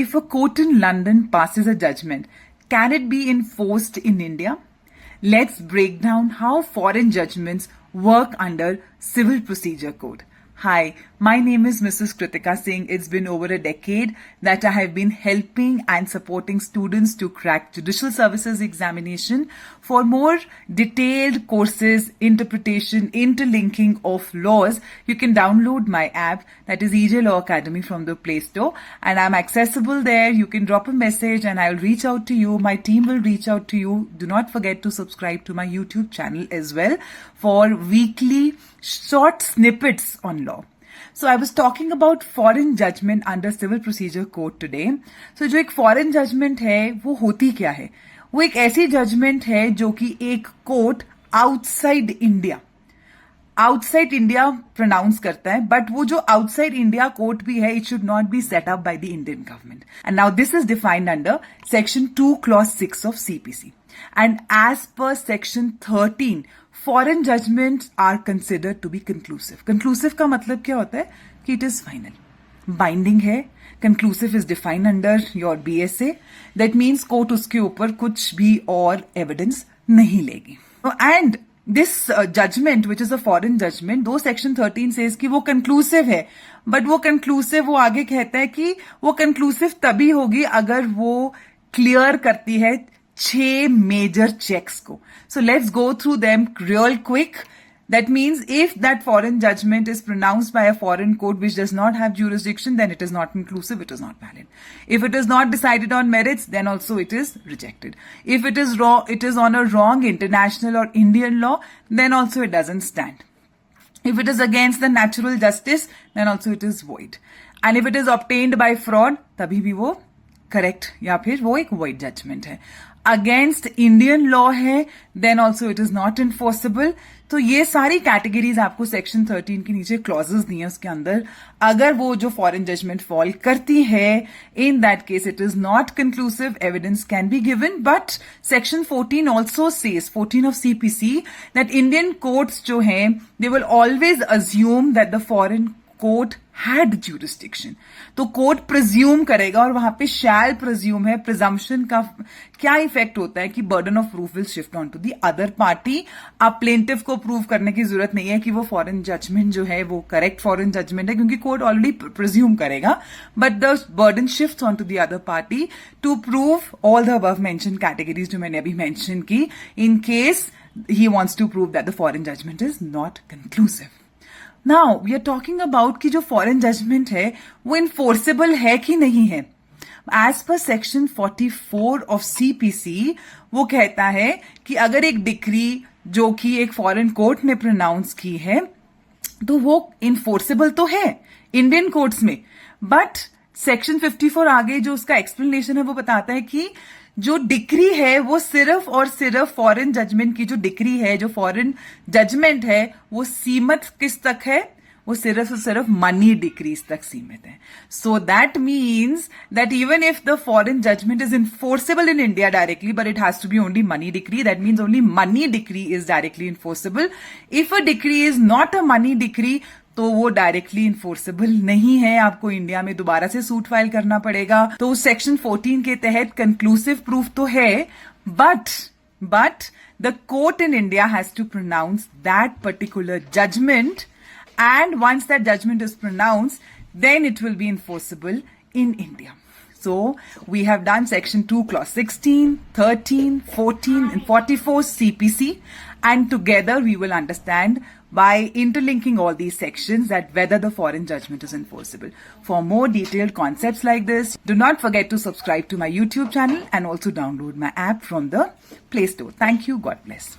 If a court in London passes a judgment, can it be enforced in India? Let's break down how foreign judgments work under Civil Procedure Code. Hi, my name is Mrs. Kritika Singh. It's been over a decade that I have been helping and supporting students to crack Judicial Services examination. For more detailed courses, interpretation, interlinking of laws, you can download my app, that is EJ Law Academy, from the Play Store, and I'm accessible there. You can drop a message and I'll reach out to you. My team will reach out to you. Do not forget to subscribe to my YouTube channel as well for weekly short snippets on law. So I was talking about foreign judgment under Civil Procedure Code today. So जो एक foreign judgment है वो होती क्या है? वो एक ऐसी judgment है जो कि एक court outside India pronounce करता है, but वो जो outside India court भी है, it should not be set up by the Indian government. And now this is defined under Section 2 Clause 6 of CPC. And as per Section 13, foreign judgments are considered to be conclusive. Conclusive का मतलब क्या होता है कि it is final, binding है. Conclusive is defined under your BSA. That means court उसके ऊपर कुछ भी और evidence नहीं लेगी. And this judgment, which is a foreign judgment, though Section 13 says कि वो conclusive है, but वो conclusive वो आगे कहता है कि वो conclusive तभी होगी अगर वो clear करती है 6 major checks को. So let's go through them real quick. That means if that foreign judgment is pronounced by a foreign court which does not have jurisdiction, then it is not conclusive, it is not valid. If it is not decided on merits, then also it is rejected. If it is wrong, it is on a wrong international or Indian law, then also it doesn't stand. If it is against the natural justice, then also it is void. And if it is obtained by fraud, तभी भी वो correct या फिर वो एक void judgment है. Against Indian law है, then also it is not enforceable. तो ये सारी कैटेगरीज आपको सेक्शन 13 के नीचे क्लॉजेस दिए उसके अंदर. अगर वो जो फॉरेन जजमेंट फॉल करती है, in that case it is not conclusive, evidence can be given. But section 14 also says, 14 of CPC, that Indian courts जो हैं they will always assume that the foreign court had jurisdiction. तो court presume करेगा, और वहां पे शैल presume है. Presumption का क्या इफेक्ट होता है कि burden of proof will shift on to the other party. अब प्लेंटिफ को प्रूव करने की जरूरत नहीं है कि वो फॉरेन जजमेंट जो है वो करेक्ट फॉरेन जजमेंट है, क्योंकि कोर्ट ऑलरेडी प्रिज्यूम करेगा. But the burden shift on to the other party to prove all the above mention categories जो मैंने अभी मेंशन की, in case he wants to prove that the foreign judgment is not conclusive. Now we are talking about कि जो foreign judgment है वो enforceable है कि नहीं है. As per section 44 of CPC वो कहता है कि अगर एक डिक्री जो कि एक फॉरेन कोर्ट ने प्रोनाउंस की है तो वो इन्फोर्सेबल तो है इंडियन कोर्ट्स में. बट सेक्शन 54 आगे जो उसका एक्सप्लेनेशन है वो बताता है कि जो डिक्री है वो सिर्फ और सिर्फ फॉरेन जजमेंट की जो डिक्री है, जो फॉरेन जजमेंट है, वो सीमित किस तक है, वो सिर्फ और सिर्फ मनी डिक्रीज तक सीमित है. So that means that even if the foreign judgment is enforceable in India directly, but it has to be only money decree. That means only money decree is directly enforceable. If a decree is not a money decree, तो वो directly enforceable नहीं है, आपको India में दोबारा से suit file करना पड़ेगा. तो सेक्शन 14 के तहत कंक्लूसिव प्रूफ तो है, but the court in India has to pronounce that particular judgment, and once that judgment is pronounced, then it will be enforceable in India. So we have done section 2 clause 16, 13, 14 and 44 CPC, and together we will understand by interlinking all these sections that whether the foreign judgment is enforceable. For more detailed concepts like this, do not forget to subscribe to my YouTube channel and also download my app from the Play Store. Thank you. God bless.